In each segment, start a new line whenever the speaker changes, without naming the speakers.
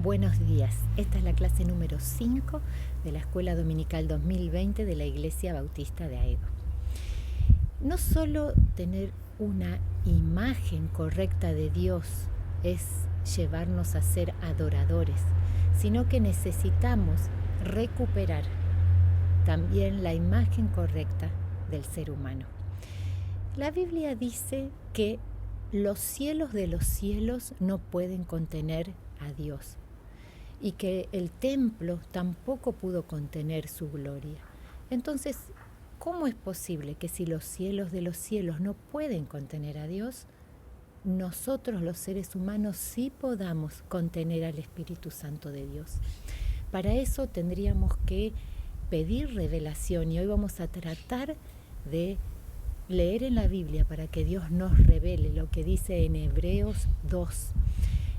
Buenos días, esta es la clase número 5 de la Escuela Dominical 2020 de la Iglesia Bautista de Aedo. No solo tener una imagen correcta de Dios es llevarnos a ser adoradores, sino que necesitamos recuperar también la imagen correcta del ser humano. La Biblia dice que los cielos de los cielos no pueden contener a Dios y que el templo tampoco pudo contener su gloria. Entonces, ¿cómo es posible que si los cielos de los cielos no pueden contener a Dios, nosotros los seres humanos sí podamos contener al Espíritu Santo de Dios? Para eso tendríamos que pedir revelación y hoy vamos a tratar de leer en la Biblia para que Dios nos revele lo que dice en Hebreos 2.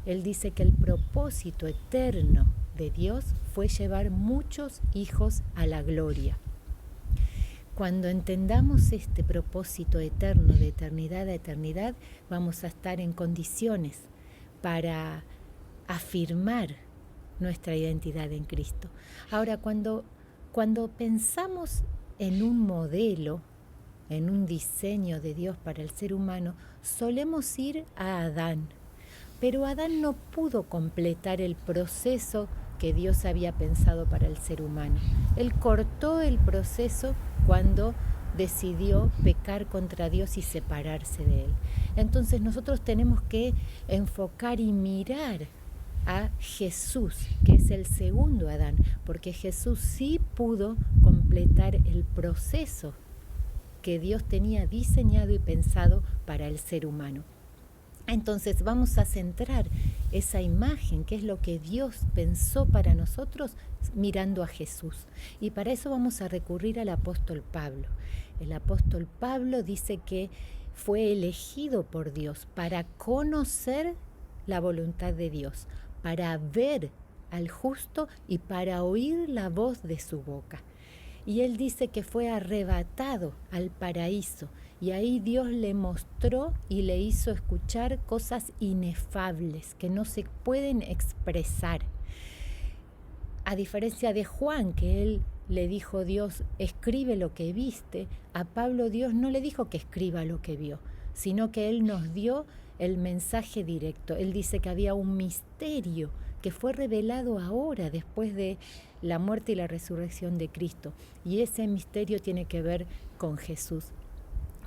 Él dice que el propósito eterno de Dios fue llevar muchos hijos a la gloria. Cuando entendamos este propósito eterno, de eternidad a eternidad, vamos a estar en condiciones para afirmar nuestra identidad en Cristo. Ahora, cuando pensamos en un modelo, en un diseño de Dios para el ser humano, solemos ir a Adán. Pero Adán no pudo completar el proceso que Dios había pensado para el ser humano. Él cortó el proceso cuando decidió pecar contra Dios y separarse de Él. Entonces nosotros tenemos que enfocar y mirar a Jesús, que es el segundo Adán, porque Jesús sí pudo completar el proceso que Dios tenía diseñado y pensado para el ser humano. Entonces vamos a centrar esa imagen, que es lo que Dios pensó para nosotros, mirando a Jesús. Y para eso vamos a recurrir al apóstol Pablo. El apóstol Pablo dice que fue elegido por Dios para conocer la voluntad de Dios, para ver al justo y para oír la voz de su boca. Y él dice que fue arrebatado al paraíso y ahí Dios le mostró y le hizo escuchar cosas inefables que no se pueden expresar. A diferencia de Juan, que él le dijo Dios, escribe lo que viste, a Pablo Dios no le dijo que escriba lo que vio, sino que él nos dio el mensaje directo. Él dice que había un misterio que fue revelado ahora, después de la muerte y la resurrección de Cristo. Y ese misterio tiene que ver con Jesús.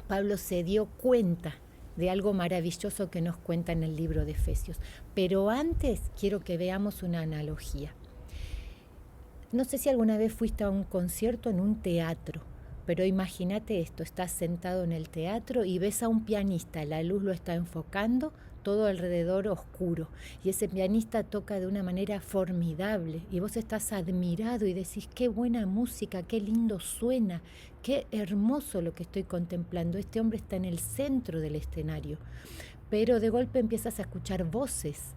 Pablo se dio cuenta de algo maravilloso que nos cuenta en el libro de Efesios. Pero antes quiero que veamos una analogía. No sé si alguna vez fuiste a un concierto en un teatro, pero imagínate esto, estás sentado en el teatro y ves a un pianista, la luz lo está enfocando, todo alrededor oscuro, y ese pianista toca de una manera formidable y vos estás admirado y decís, qué buena música, qué lindo suena, qué hermoso lo que estoy contemplando, este hombre está en el centro del escenario, pero de golpe empiezas a escuchar voces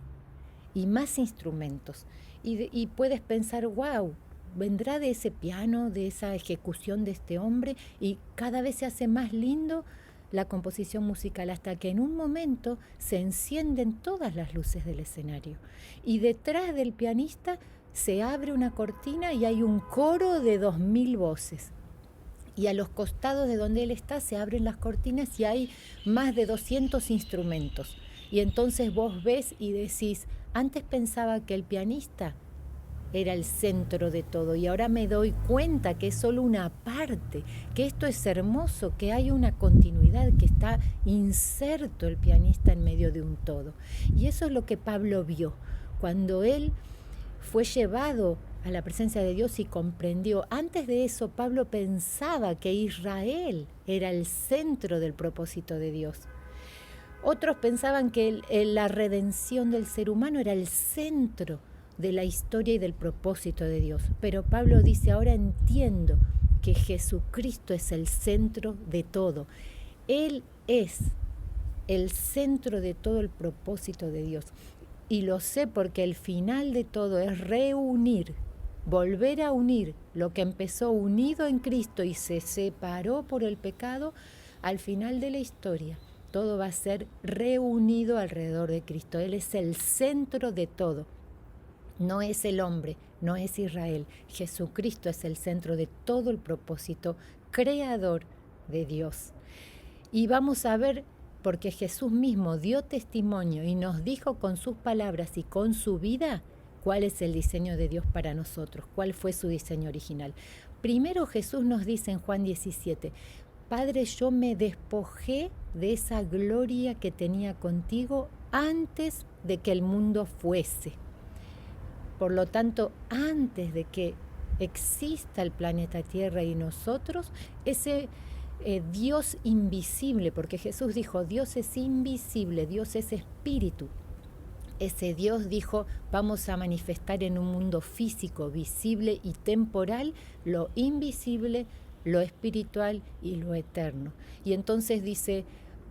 y más instrumentos y puedes pensar, wow, vendrá de ese piano, de esa ejecución de este hombre, y cada vez se hace más lindo la composición musical, hasta que en un momento se encienden todas las luces del escenario y detrás del pianista se abre una cortina y hay un coro de 2000 voces, y a los costados de donde él está se abren las cortinas y hay más de 200 instrumentos, y entonces vos ves y decís, antes pensaba que el pianista era el centro de todo y ahora me doy cuenta que es solo una parte, que esto es hermoso, que hay una continuidad, que está inserto el pianista en medio de un todo. Y eso es lo que Pablo vio cuando él fue llevado a la presencia de Dios y comprendió. Antes de eso, Pablo pensaba que Israel era el centro del propósito de Dios. Otros pensaban que la redención del ser humano era el centro de la historia y del propósito de Dios. Pero Pablo dice, ahora entiendo que Jesucristo es el centro de todo. Él es el centro de todo el propósito de Dios. Y lo sé porque el final de todo es reunir, volver a unir lo que empezó unido en Cristo y se separó por el pecado. Al final de la historia, todo va a ser reunido alrededor de Cristo. Él es el centro de todo. No es el hombre, no es Israel. Jesucristo es el centro de todo el propósito creador de Dios. Y vamos a ver, porque Jesús mismo dio testimonio y nos dijo con sus palabras y con su vida cuál es el diseño de Dios para nosotros, cuál fue su diseño original. Primero Jesús nos dice en Juan 17, Padre, yo me despojé de esa gloria que tenía contigo antes de que el mundo fuese. Por lo tanto, antes de que exista el planeta Tierra y nosotros, ese Dios invisible, porque Jesús dijo, Dios es invisible, Dios es espíritu. Ese Dios dijo, vamos a manifestar en un mundo físico, visible y temporal, lo invisible, lo espiritual y lo eterno. Y entonces dice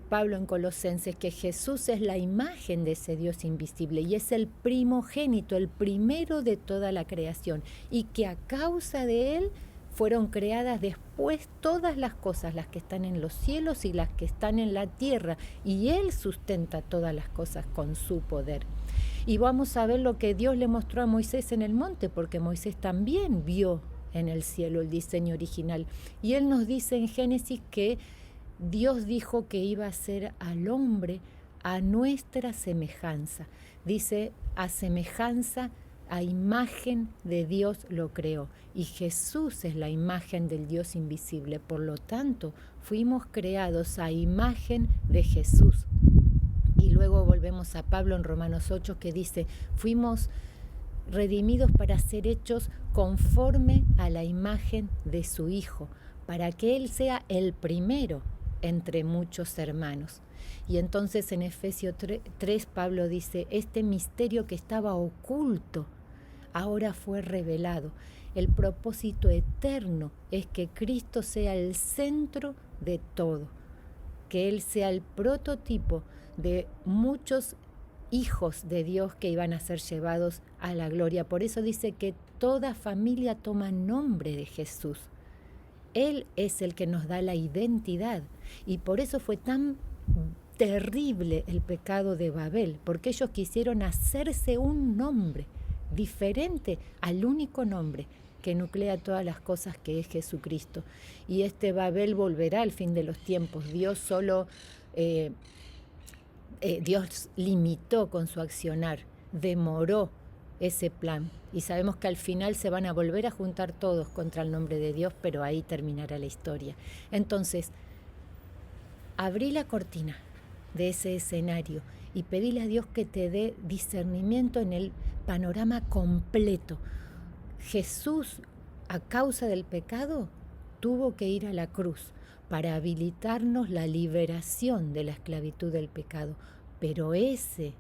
Pablo en Colosenses que Jesús es la imagen de ese Dios invisible y es el primogénito, el primero de toda la creación, y que a causa de él fueron creadas después todas las cosas, las que están en los cielos y las que están en la tierra, y él sustenta todas las cosas con su poder. Y vamos a ver lo que Dios le mostró a Moisés en el monte, porque Moisés también vio en el cielo el diseño original. Y él nos dice en Génesis que Dios dijo que iba a hacer al hombre a nuestra semejanza. Dice, a semejanza, a imagen de Dios lo creó. Y Jesús es la imagen del Dios invisible. Por lo tanto, fuimos creados a imagen de Jesús. Y luego volvemos a Pablo en Romanos 8 que dice, fuimos redimidos para ser hechos conforme a la imagen de su Hijo, para que Él sea el primero entre muchos hermanos. Y entonces en Efesios 3 Pablo dice, este misterio que estaba oculto ahora fue revelado. El propósito eterno es que Cristo sea el centro de todo, que Él sea el prototipo de muchos hijos de Dios que iban a ser llevados a la gloria. Por eso dice que toda familia toma nombre de Jesús. Él es el que nos da la identidad, y por eso fue tan terrible el pecado de Babel, porque ellos quisieron hacerse un nombre diferente al único nombre que nuclea todas las cosas, que es Jesucristo. Y este Babel volverá al fin de los tiempos. Dios limitó con su accionar, demoró ese plan, y sabemos que al final se van a volver a juntar todos contra el nombre de Dios, pero ahí terminará la historia. Entonces, abrí la cortina de ese escenario y pedíle a Dios que te dé discernimiento en el panorama completo. Jesús, a causa del pecado, tuvo que ir a la cruz para habilitarnos la liberación de la esclavitud del pecado. Pero ese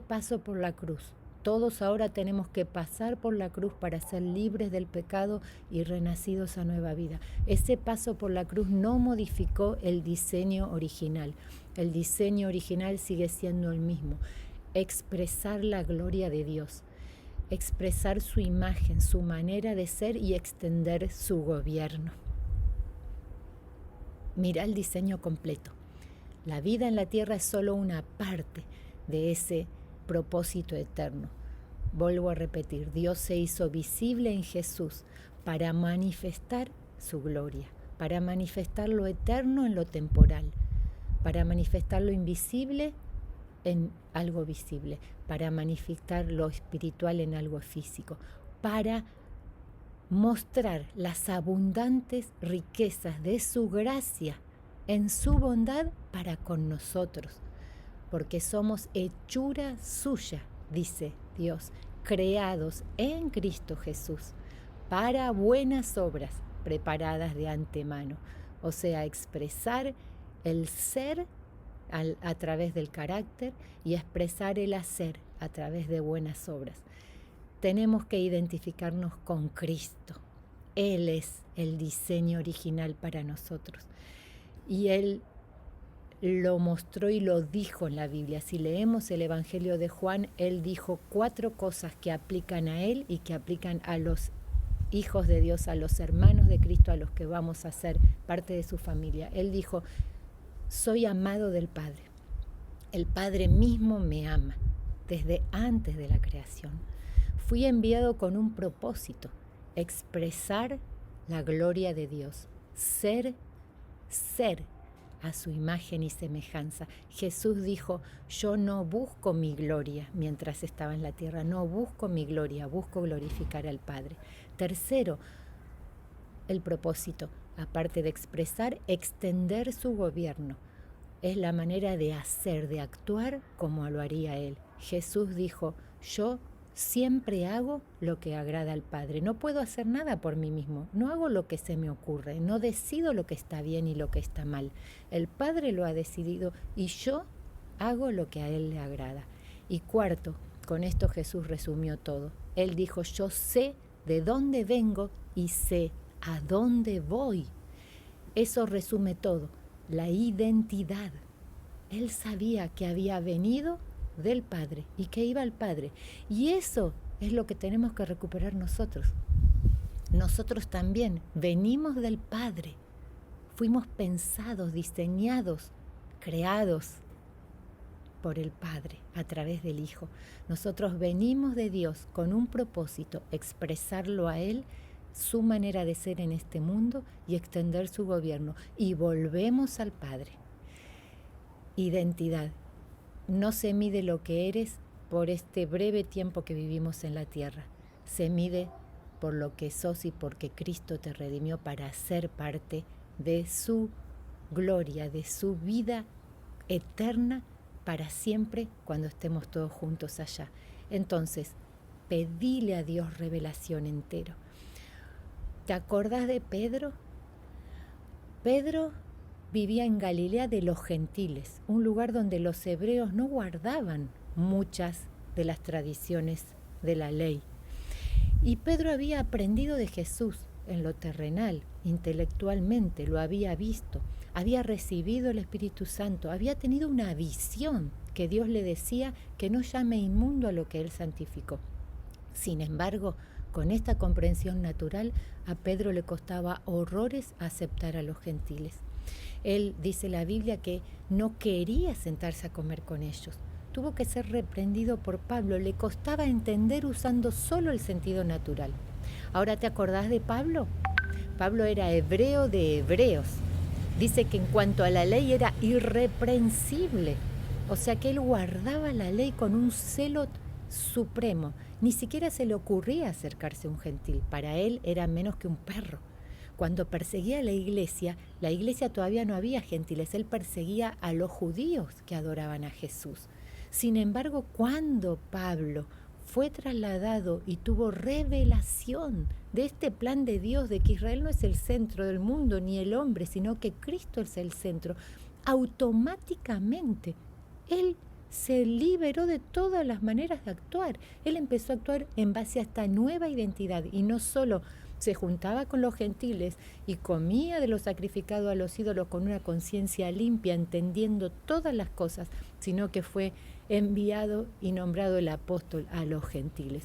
paso por la cruz, todos ahora tenemos que pasar por la cruz para ser libres del pecado y renacidos a nueva vida. Ese paso por la cruz no modificó el diseño original. El diseño original sigue siendo el mismo: expresar la gloria de Dios, expresar su imagen, su manera de ser y extender su gobierno. Mira el diseño completo. La vida en la tierra es solo una parte de ese propósito eterno. Vuelvo a repetir, Dios se hizo visible en Jesús para manifestar su gloria, para manifestar lo eterno en lo temporal, para manifestar lo invisible en algo visible, para manifestar lo espiritual en algo físico, para mostrar las abundantes riquezas de su gracia en su bondad para con nosotros, porque somos hechura suya, dice Dios, creados en Cristo Jesús para buenas obras preparadas de antemano. O sea, expresar el ser a través del carácter y expresar el hacer a través de buenas obras. Tenemos que identificarnos con Cristo. Él es el diseño original para nosotros. Y Él lo mostró y lo dijo en la Biblia. Si leemos el Evangelio de Juan, Él dijo 4 cosas que aplican a Él y que aplican a los hijos de Dios, a los hermanos de Cristo, a los que vamos a ser parte de su familia. Él dijo: soy amado del Padre. El Padre mismo me ama desde antes de la creación. Fui enviado con un propósito, expresar la gloria de Dios, ser a su imagen y semejanza. Jesús dijo, yo no busco mi gloria mientras estaba en la tierra, no busco mi gloria, busco glorificar al Padre. Tercero, el propósito, aparte de expresar, extender su gobierno. Es la manera de hacer, de actuar como lo haría Él. Jesús dijo, yo siempre hago lo que agrada al Padre. No puedo hacer nada por mí mismo. No hago lo que se me ocurre. No decido lo que está bien y lo que está mal. El Padre lo ha decidido y yo hago lo que a Él le agrada. Y cuarto, con esto Jesús resumió todo. Él dijo, yo sé de dónde vengo y sé a dónde voy. Eso resume todo. La identidad. Él sabía que había venido del Padre y que iba al Padre. Y eso es lo que tenemos que recuperar nosotros. Nosotros también venimos del Padre. Fuimos pensados, diseñados, creados por el Padre a través del Hijo. Nosotros venimos de Dios con un propósito, expresarlo a Él, su manera de ser en este mundo y extender su gobierno. Y volvemos al Padre. Identidad. No se mide lo que eres por este breve tiempo que vivimos en la tierra. Se mide por lo que sos y porque Cristo te redimió para ser parte de su gloria, de su vida eterna para siempre cuando estemos todos juntos allá. Entonces, pedile a Dios revelación entero. ¿Te acordás de Pedro? Pedro vivía en Galilea de los gentiles, un lugar donde los hebreos no guardaban muchas de las tradiciones de la ley. Y Pedro había aprendido de Jesús en lo terrenal, intelectualmente, lo había visto, había recibido el Espíritu Santo, había tenido una visión que Dios le decía que no llame inmundo a lo que él santificó. Sin embargo, con esta comprensión natural, a Pedro le costaba horrores aceptar a los gentiles. Él, dice la Biblia, que no quería sentarse a comer con ellos. Tuvo que ser reprendido por Pablo. Le costaba entender usando solo el sentido natural. ¿Ahora te acordás de Pablo? Pablo era hebreo de hebreos. Dice que en cuanto a la ley era irreprensible. O sea que él guardaba la ley con un celo supremo. Ni siquiera se le ocurría acercarse a un gentil. Para él era menos que un perro. Cuando perseguía a la iglesia todavía no había gentiles. Él perseguía a los judíos que adoraban a Jesús. Sin embargo, cuando Pablo fue trasladado y tuvo revelación de este plan de Dios, de que Israel no es el centro del mundo ni el hombre, sino que Cristo es el centro, automáticamente él se liberó de todas las maneras de actuar. Él empezó a actuar en base a esta nueva identidad y no solo se juntaba con los gentiles y comía de lo sacrificado a los ídolos con una conciencia limpia, entendiendo todas las cosas, sino que fue enviado y nombrado el apóstol a los gentiles.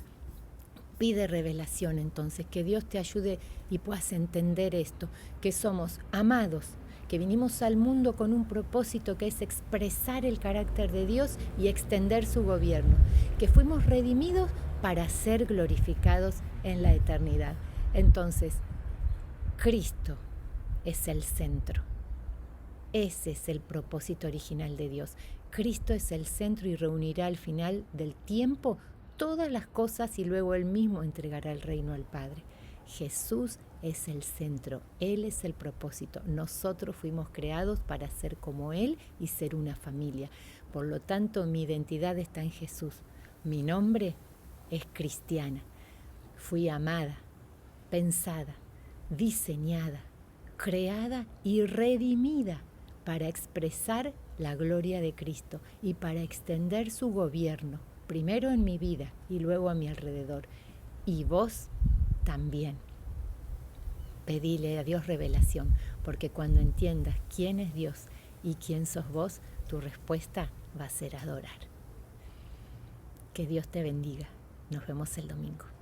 Pide revelación entonces, que Dios te ayude y puedas entender esto, que somos amados, que vinimos al mundo con un propósito que es expresar el carácter de Dios y extender su gobierno, que fuimos redimidos para ser glorificados en la eternidad. Entonces, Cristo es el centro. Ese es el propósito original de Dios. Cristo es el centro y reunirá al final del tiempo todas las cosas y luego Él mismo entregará el reino al Padre. Jesús es el centro, Él es el propósito. Nosotros fuimos creados para ser como Él y ser una familia. Por lo tanto, mi identidad está en Jesús. Mi nombre es cristiana. Fui amada, pensada, diseñada, creada y redimida para expresar la gloria de Cristo y para extender su gobierno, primero en mi vida y luego a mi alrededor. Y vos también. Pedile a Dios revelación, porque cuando entiendas quién es Dios y quién sos vos, tu respuesta va a ser adorar. Que Dios te bendiga. Nos vemos el domingo.